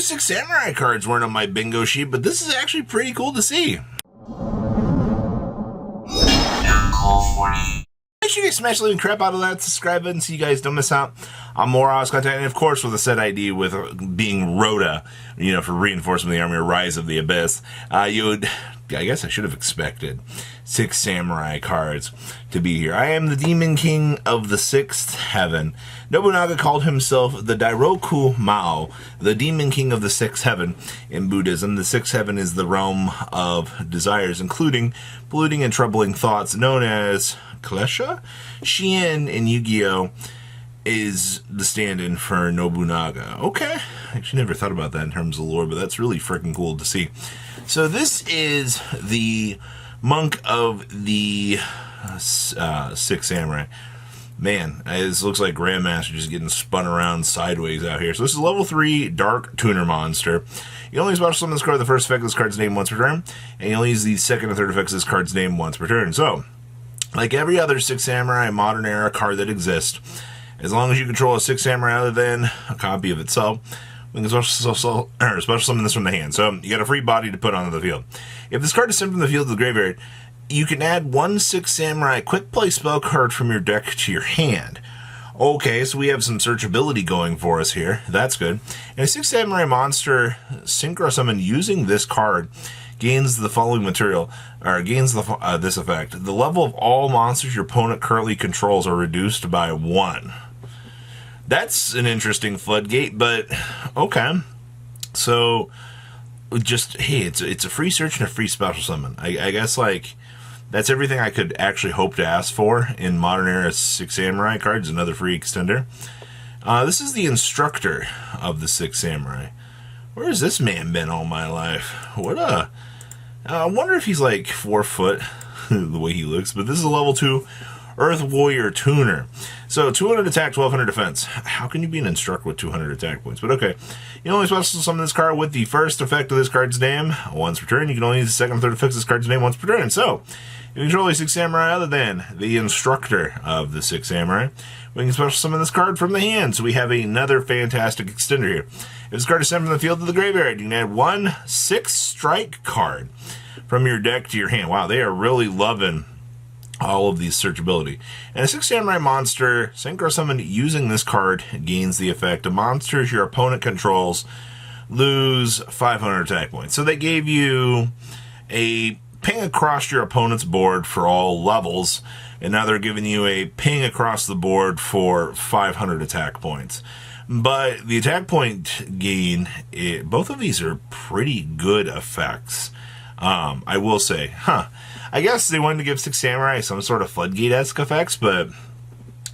new Six Samurai cards weren't on my bingo sheet, but this is actually pretty cool to see. Make sure you guys smash the like crap out of that subscribe button so you guys don't miss out on more Oz content. And of course, with a set ID with being Rhoda, for Reinforcement of the Army or Rise of the Abyss, you would, I guess I should have expected Six Samurai cards to be here. I am the Demon King of the Sixth Heaven. Nobunaga called himself the Dairoku Mao, the Demon King of the Sixth Heaven in Buddhism. The Sixth Heaven is the realm of desires, including polluting and troubling thoughts, known as Klesha. Shien in Yu-Gi-Oh! Is the stand-in for Nobunaga. Okay, I actually never thought about that in terms of lore, but that's really freaking cool to see. So this is the monk of the Six Samurai. Man, this looks like Grandmaster just getting spun around sideways out here. So this is level 3 Dark Tuner Monster. You only special summon this card the first effect of this card's name once per turn, and you only use the second and third effects of this card's name once per turn. So, like every other Six Samurai Modern Era card that exists, as long as you control a Six Samurai other than a copy of itself, we can special summon this from the hand. So you got a free body to put onto the field. If this card is sent from the field to the graveyard, you can add one Six Samurai quick play spell card from your deck to your hand. Okay, so we have some searchability going for us here. That's good. And a Six Samurai monster synchro summon using this card gains the following material, or gains this effect. The level of all monsters your opponent currently controls are reduced by 1. That's an interesting floodgate, but okay. So, just, hey, it's a free search and a free special summon. I guess, like, that's everything I could actually hope to ask for in Modern Era Six Samurai cards, another free extender. This is the instructor of the Six Samurai. Where has this man been all my life? I wonder if he's like 4 foot, the way he looks, but this is a level 2 Earth Warrior Tuner. So 200 attack, 1200 defense. How can you be an instructor with 200 attack points? But okay. You only special summon this card with the first effect of this card's name once per turn. You can only use the second and third effects of this card's name once per turn. So, if you control a Six Samurai other than the instructor of the Six Samurai, we can special summon this card from the hand. So we have another fantastic extender here. If this card is sent from the field to the graveyard, you can add one 6-strike card from your deck to your hand. Wow, they are really loving all of these searchability. And a Six Samurai monster synchro summoned using this card gains the effect of monsters your opponent controls lose 500 attack points. So they gave you a ping across your opponent's board for all levels, and now they're giving you a ping across the board for 500 attack points. But the attack point gain, both of these are pretty good effects. I will say, I guess they wanted to give Six Samurai some sort of Floodgate-esque effects, but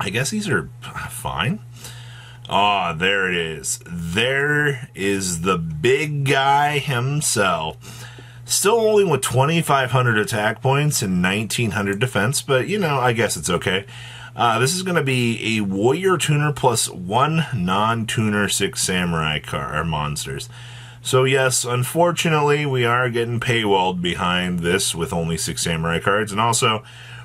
I guess these are fine. Ah, there it is. There is the big guy himself. Still only with 2,500 attack points and 1,900 defense, but, I guess it's okay. This is going to be a Warrior Tuner plus 1 non-tuner Six Samurai monsters. So yes, unfortunately, we are getting paywalled behind this with only 6 Samurai cards, and also,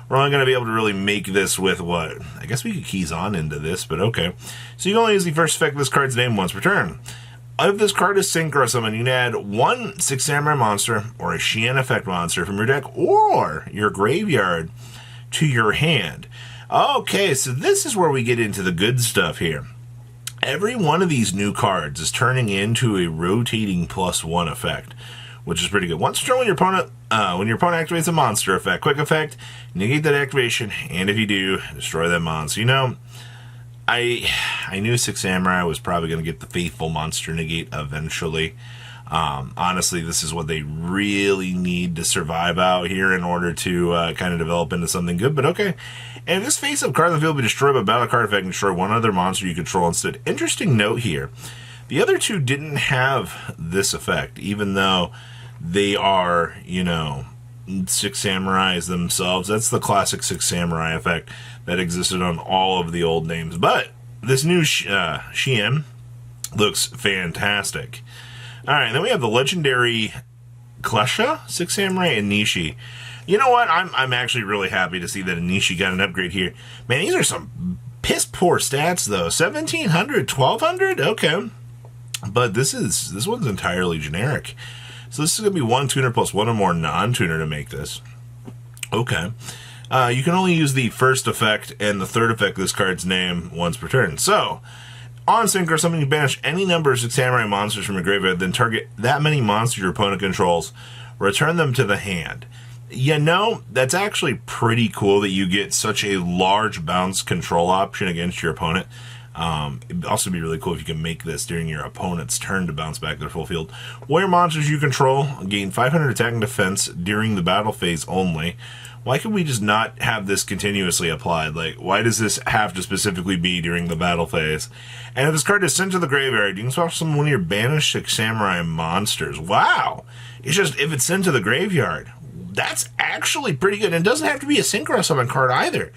we're only going to be able to really make this with what? I guess we could keys on into this, but okay. So you can only use the first effect of this card's name once per turn. If this card is synchro summon, you can add one Six Samurai monster or a Shien effect monster from your deck or your graveyard to your hand. Okay, so this is where we get into the good stuff here. Every one of these new cards is turning into a rotating +1 effect, which is pretty good. Once per turn, when your opponent activates a monster effect, quick effect, negate that activation, and if you do, destroy that monster. I knew Six Samurai was probably going to get the faithful monster negate eventually. Honestly, this is what they really need to survive out here in order to kind of develop into something good, but okay. And if this face-up card on the field will be destroyed by a battle card effect and destroy one other monster you control instead. Interesting note here. The other two didn't have this effect, even though they are, Six Samurais themselves. That's the classic Six Samurai effect that existed on all of the old names. But this new Shien looks fantastic. Alright, then we have the legendary Klesha, Six Samurai, and Nishi. You know what? I'm actually really happy to see that Anishi got an upgrade here. Man, these are some piss poor stats, though. 1,700, 1,200? Okay. But this one's entirely generic. So this is going to be one tuner plus one or more non-tuner to make this. Okay. You can only use the first effect and the third effect of this card's name once per turn. So, on Synchro, summon, you banish any number of 6 samurai monsters from your graveyard, then target that many monsters your opponent controls, return them to the hand. You know, that's actually pretty cool that you get such a large bounce control option against your opponent. It'd also be really cool if you can make this during your opponent's turn to bounce back their full field. Warrior monsters you control gain 500 attack and defense during the battle phase only. Why can we just not have this continuously applied? Like, why does this have to specifically be during the battle phase? And if this card is sent to the graveyard, you can swap summon one of your banished 6 samurai monsters. Wow! It's just, if it's sent to the graveyard, that's actually pretty good. And it doesn't have to be a synchro summon card either.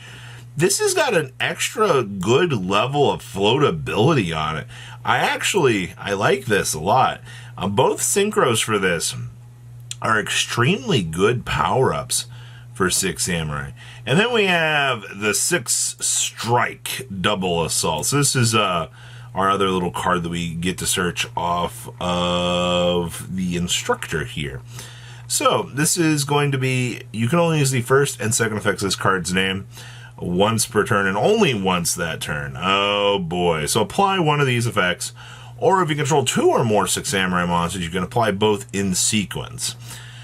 This has got an extra good level of floatability on it. I like this a lot. Both synchros for this are extremely good power-ups for 6 samurai. And then we have the 6 strike double assault. So this is our other little card that we get to search off of the instructor here. So this is going to be, you can only use the first and second effects of this card's name once per turn, and only once that turn. Oh boy. So apply one of these effects, or if you control 2 or more 6 samurai monsters, you can apply both in sequence.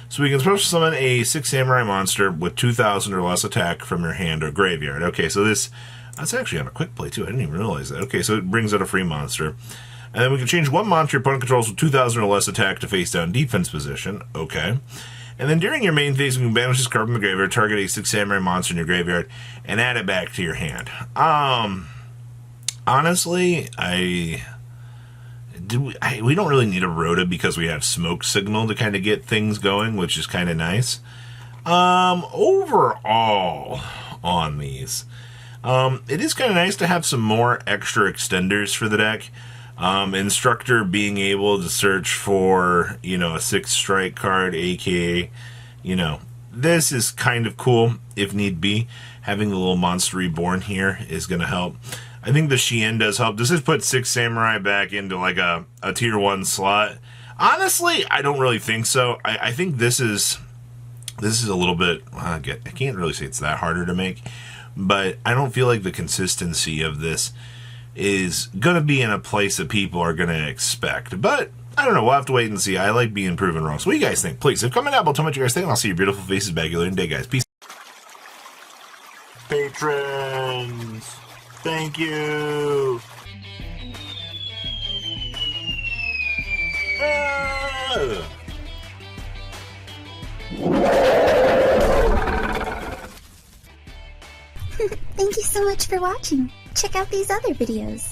So we can special summon a 6 samurai monster with 2,000 or less attack from your hand or graveyard. Okay, so that's actually on a quick play too. I didn't even realize that. Okay, so it brings out a free monster. And then we can change one monster your opponent controls with 2,000 or less attack to face down defense position. Okay. And then during your main phase, we can banish this card from the graveyard, target a 6 samurai monster in your graveyard, and add it back to your hand. Honestly, we don't really need a Rhoda because we have Smoke Signal to kind of get things going, which is kind of nice. Overall on these, it is kind of nice to have some more extra extenders for the deck. Instructor being able to search for, a 6 strike card, aka, this is kind of cool if need be. Having the little monster reborn here is going to help. I think the Shien does help. Does this put 6 samurai back into like a tier 1 slot? Honestly, I don't really think so. I think this is a little bit, I can't really say it's that harder to make, but I don't feel like the consistency of this is going to be in a place that people are going to expect. But I don't know. We'll have to wait and see. I like being proven wrong. So what do you guys think? Please, if comment down below, tell me what you guys think, and I'll see your beautiful faces back later today, guys. Peace. Patrons, thank you. Thank you so much for watching. Check out these other videos.